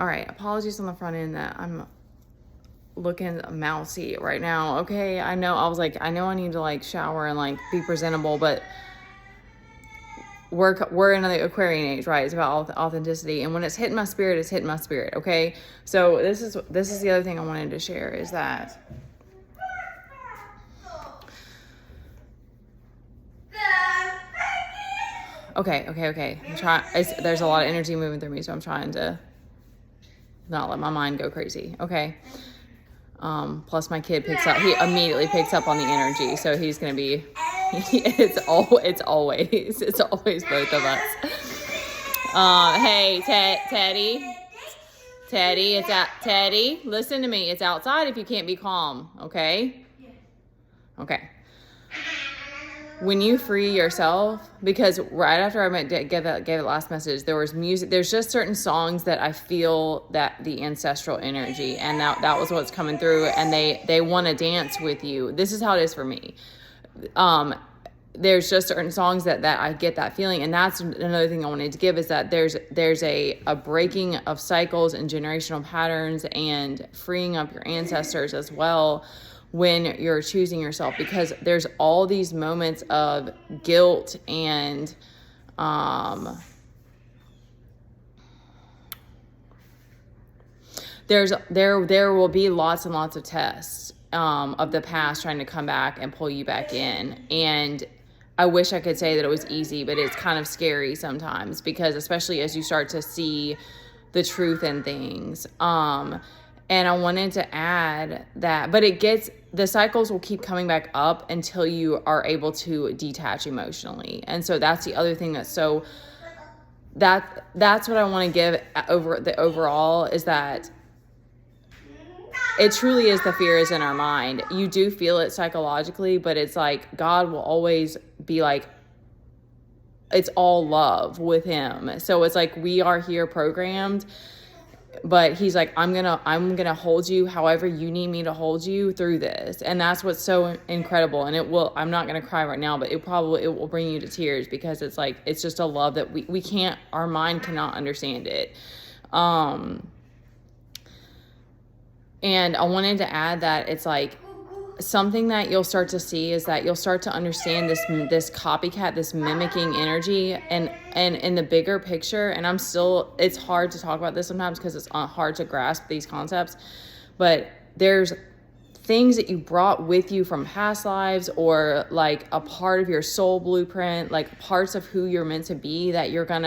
All right, apologies on the front end that I'm looking mousy right now. Okay, I know I need to like shower and like be presentable, but we're in the Aquarian age, right? It's about authenticity, and when it's hitting my spirit, it's hitting my spirit. Okay, so this is the other thing I wanted to share is that okay. There's a lot of energy moving through me, so I'm trying to not let my mind go crazy. Okay. Plus my kid he immediately picks up on the energy, so he's gonna be. It's always both of us. Hey, Teddy, Teddy, listen to me. It's outside if you can't be calm, okay? Okay. When you free yourself, because right after I gave that last message, there was music. There's just certain songs that I feel that the ancestral energy, and that was what's coming through, and they want to dance with you. This is how it is for me. There's just certain songs that I get that feeling, and that's another thing I wanted to give is that there's a breaking of cycles and generational patterns and freeing up your ancestors as well when you're choosing yourself, because there's all these moments of guilt and there will be lots and lots of tests of the past trying to come back and pull you back in. And I wish I could say that it was easy, but it's kind of scary sometimes, because especially as you start to see the truth in things. And I wanted to add that, but the cycles will keep coming back up until you are able to detach emotionally. And so that's the other thing that's what I want to give overall is that it truly is the fear is in our mind. You do feel it psychologically, but it's like God will always be like, it's all love with him. So it's like we are here programmed, but he's like, I'm gonna hold you however you need me to hold you through this. And that's what's so incredible. And I'm not gonna cry right now, but it will bring you to tears, because it's like, it's just a love that we can't, our mind cannot understand it. And I wanted to add that it's like something that you'll start to see is that you'll start to understand this copycat, this mimicking energy, and in the bigger picture. And it's hard to talk about this sometimes because it's hard to grasp these concepts, but there's things that you brought with you from past lives, or like a part of your soul blueprint, like parts of who you're meant to be that are going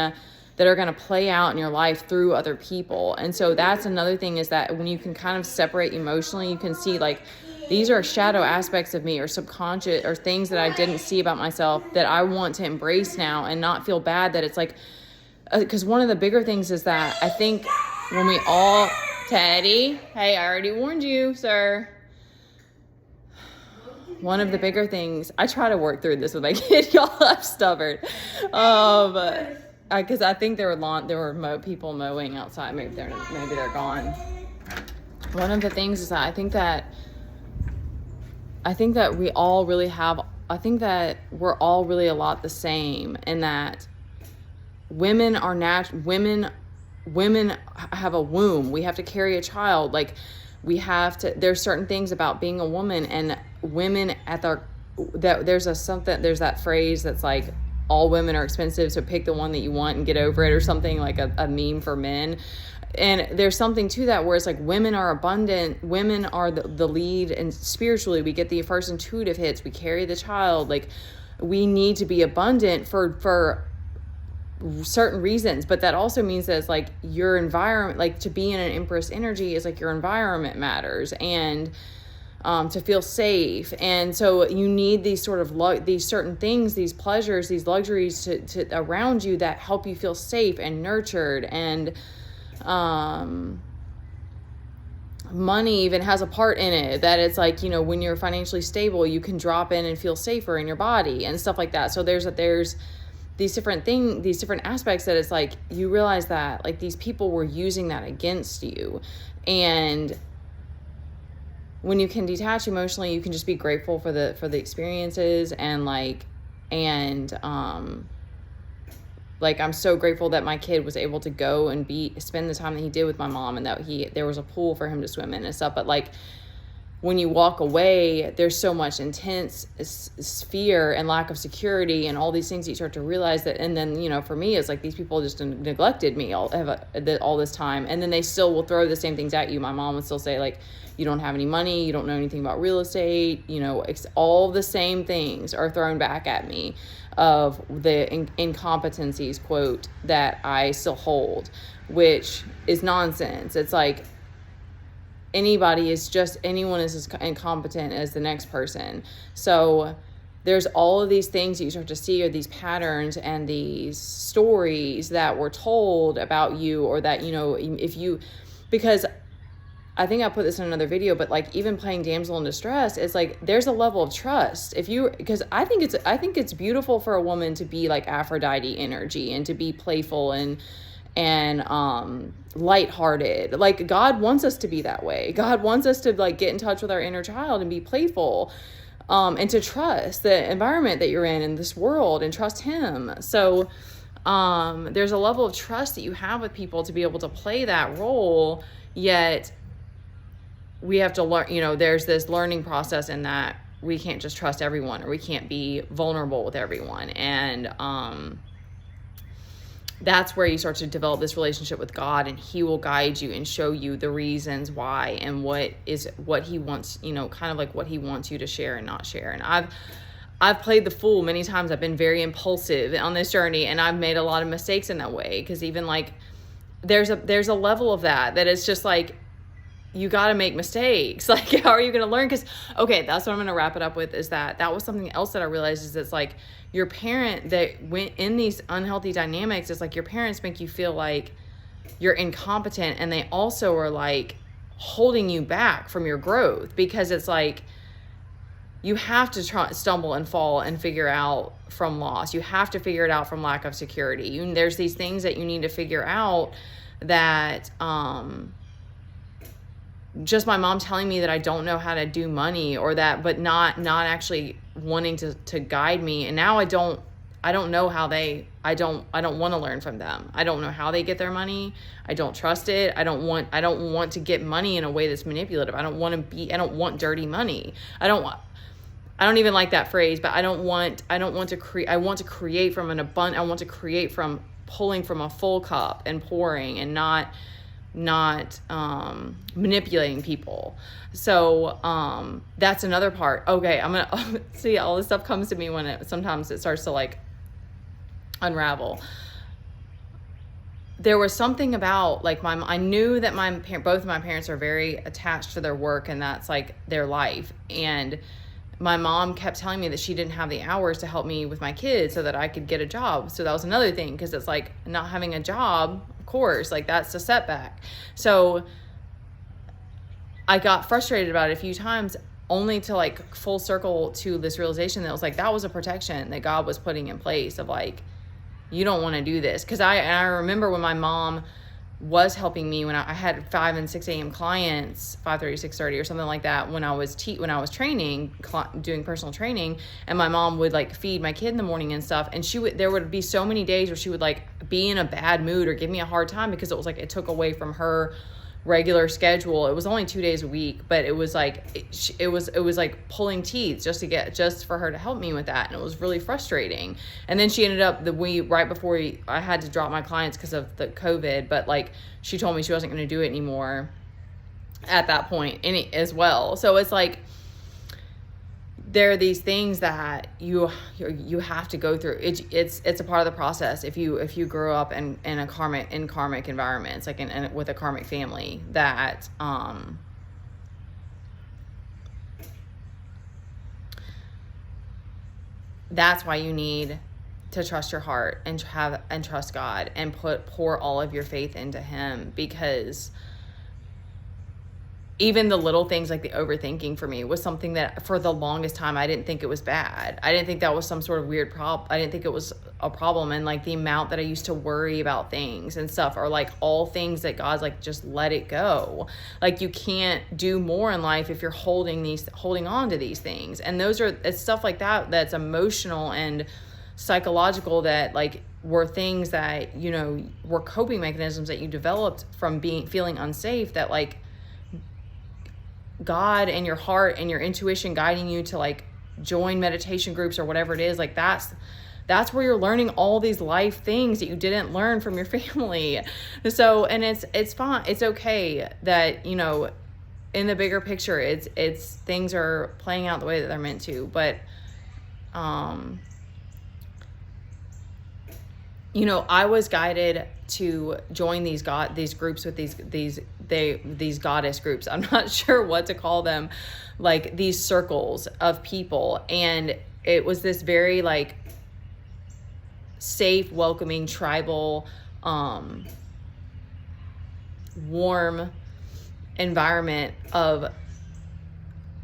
to play out in your life through other people. And so that's another thing, is that when you can kind of separate emotionally, you can see like, these are shadow aspects of me, or subconscious, or things that I didn't see about myself that I want to embrace now, and not feel bad that it's like, because one of the bigger things is that I think when we all, Teddy, hey, I already warned you, sir. One of the bigger things, I try to work through this with my kid, y'all, I'm stubborn. Because I think there were people mowing outside. Maybe they're gone. One of the things is that I think that we all really have. I think that we're all really a lot the same, in that women are women have a womb. We have to carry a child. Like there's certain things about being a woman, and women there's that phrase that's like, all women are expensive, so pick the one that you want and get over it, or something, like a meme for men. And there's something to that where it's like, women are abundant, women are the lead, and spiritually we get the first intuitive hits, we carry the child. Like, we need to be abundant for certain reasons, but that also means that it's like your environment, like to be in an Empress energy is like your environment matters, and to feel safe. And so you need these sort of these certain things, these pleasures, these luxuries to around you that help you feel safe and nurtured. And money even has a part in it, that it's like, when you're financially stable, you can drop in and feel safer in your body and stuff like that. So there's these different aspects that it's like, you realize that like these people were using that against you. And when you can detach emotionally, you can just be grateful for the experiences, and like like, I'm so grateful that my kid was able to go and spend the time that he did with my mom, and that there was a pool for him to swim in and stuff. But like, when you walk away, there's so much intense fear and lack of security and all these things that you start to realize that. And then, you know, for me, it's like these people just neglected me all this time. And then they still will throw the same things at you. My mom would still say, like, you don't have any money, you don't know anything about real estate, you know, all the same things are thrown back at me of the incompetencies, quote, that I still hold, which is nonsense. It's like, anyone is as incompetent as the next person. So there's all of these things that you start to see, or these patterns and these stories that were told about you, or that, you know, because I think I put this in another video, but like, even playing damsel in distress, it's like, there's a level of trust. Because I think it's beautiful for a woman to be like Aphrodite energy, and to be playful and lighthearted. Like, God wants us to be that way. God wants us to like get in touch with our inner child and be playful, and to trust the environment that you're in this world, and trust him. So there's a level of trust that you have with people to be able to play that role. Yet we have to learn, you know, there's this learning process in that we can't just trust everyone, or we can't be vulnerable with everyone. And that's where you start to develop this relationship with God, and he will guide you and show you the reasons why, and what he wants, you know, kind of like what he wants you to share and not share. And I've played the fool many times. I've been very impulsive on this journey, and I've made a lot of mistakes in that way. Because even like, there's a level of that it's just like, you got to make mistakes. Like, how are you going to learn? Because, okay, that's what I'm going to wrap it up with, is that was something else that I realized, is it's like, your parent that went in these unhealthy dynamics, it's like your parents make you feel like you're incompetent, and they also are like holding you back from your growth, because it's like, you have to stumble and fall and figure out from loss. You have to figure it out from lack of security. There's these things that you need to figure out that, just my mom telling me that I don't know how to do money, or that, but not actually wanting to guide me. And now I don't know how I don't want to learn from them. I don't know how they get their money. I don't trust it. I don't want to get money in a way that's manipulative. I don't want dirty money. I don't even like that phrase, but I want to create from an abundant. I want to create from pulling from a full cup and pouring, and not manipulating people. So that's another part. Okay, I'm gonna see, all this stuff comes to me when sometimes it starts to like unravel. There was something about like I knew that both of my parents are very attached to their work, and that's like their life. And my mom kept telling me that she didn't have the hours to help me with my kids so that I could get a job. So that was another thing, because it's like, not having a job, of course, like that's a setback. So I got frustrated about it a few times, only to like full circle to this realization that was like, that was a protection that God was putting in place, of like, you don't want to do this. Because I remember when my mom was helping me, when I had 5 and 6 a.m. clients, 5:30, 6:30 or something like that, when I was training, doing personal training, and my mom would like feed my kid in the morning and stuff, and there would be so many days where she would like be in a bad mood or give me a hard time, because it was like, it took away from her regular schedule. It was only 2 days a week, but it was like, it was like pulling teeth just for her to help me with that. And it was really frustrating. And then she ended up right before I had to drop my clients because of the COVID, but like, she told me she wasn't going to do it anymore at that point as well. So it's like, there are these things that you have to go through. It's a part of the process. If you grow up in karmic environments, like with a karmic family, that that's why you need to trust your heart and trust God, and pour all of your faith into him. Because even the little things, like the overthinking for me was something that for the longest time, I didn't think it was bad. I didn't think that was some sort of weird problem. I didn't think it was a problem. And like the amount that I used to worry about things and stuff are like all things that God's like, just let it go. Like, you can't do more in life if you're holding on to these things. And it's stuff like that that's emotional and psychological, that like were things that, you know, were coping mechanisms that you developed from feeling unsafe, that like God and your heart and your intuition guiding you to like join meditation groups or whatever it is, like that's where you're learning all these life things that you didn't learn from your family. So, and it's fine. It's okay that, you know, in the bigger picture, it's things are playing out the way that they're meant to. But, you know, I was guided to join these groups with these goddess groups. I'm not sure what to call them, like these circles of people. And it was this very like safe, welcoming, tribal, warm environment of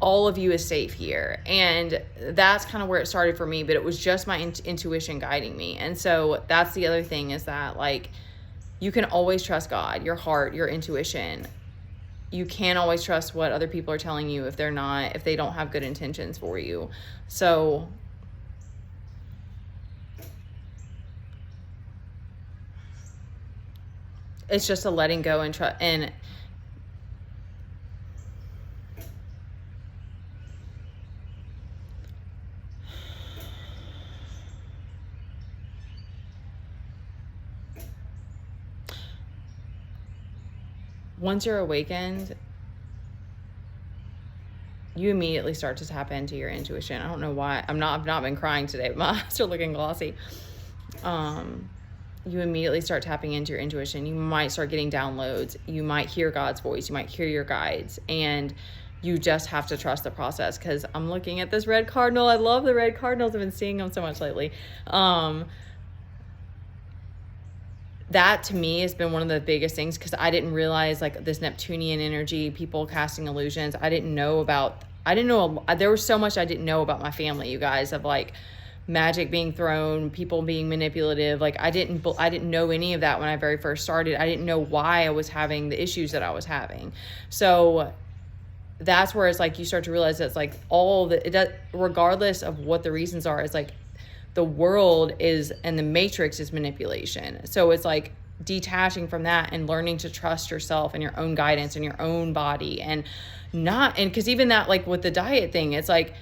all of you is safe here. And that's kind of where it started for me, but it was just my intuition guiding me. And so that's the other thing, is that like you can always trust God, your heart, your intuition. You can't always trust what other people are telling you if they don't have good intentions for you. So it's just a letting go and trust. And once you're awakened, you immediately start to tap into your intuition. I don't know why. I've not been crying today, but my eyes are looking glossy. You immediately start tapping into your intuition. You might start getting downloads. You might hear God's voice. You might hear your guides. And you just have to trust the process. Because I'm looking at this red cardinal. I love the red cardinals. I've been seeing them so much lately. That to me has been one of the biggest things, because I didn't realize like this Neptunian energy, people casting illusions. There was so much I didn't know about my family, you guys, of like magic being thrown, people being manipulative. Like I didn't know any of that when I very first started. I didn't know why I was having the issues that I was having. So that's where it's like you start to realize that it's like regardless of what the reasons are, it's like the world is, and the matrix is manipulation. So it's like detaching from that and learning to trust yourself and your own guidance and your own body, and because even that, like with the diet thing, it's like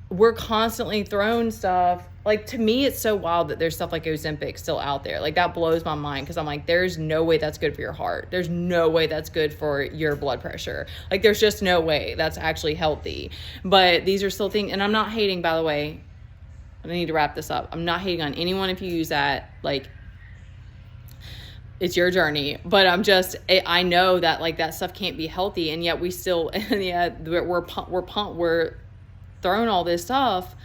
we're constantly thrown stuff. Like to me, it's so wild that there's stuff like Ozempic still out there. Like that blows my mind, because I'm like, there's no way that's good for your heart. There's no way that's good for your blood pressure. Like there's just no way that's actually healthy. But these are still things, and I'm not hating, by the way. I need to wrap this up. I'm not hating on anyone if you use that. Like, it's your journey. But I know that like that stuff can't be healthy, and yet we still, and yeah, we're thrown all this stuff.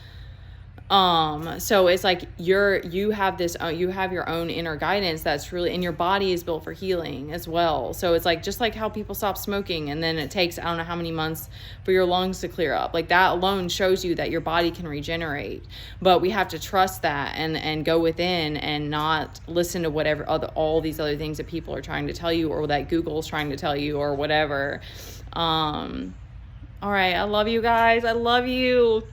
So it's like you have your own inner guidance that's really, and your body is built for healing as well. So it's like, just like how people stop smoking and then it takes, I don't know how many months for your lungs to clear up. Like that alone shows you that your body can regenerate. But we have to trust that and go within and not listen to whatever all these other things that people are trying to tell you, or that Google's trying to tell you, or whatever. All right. I love you guys. I love you.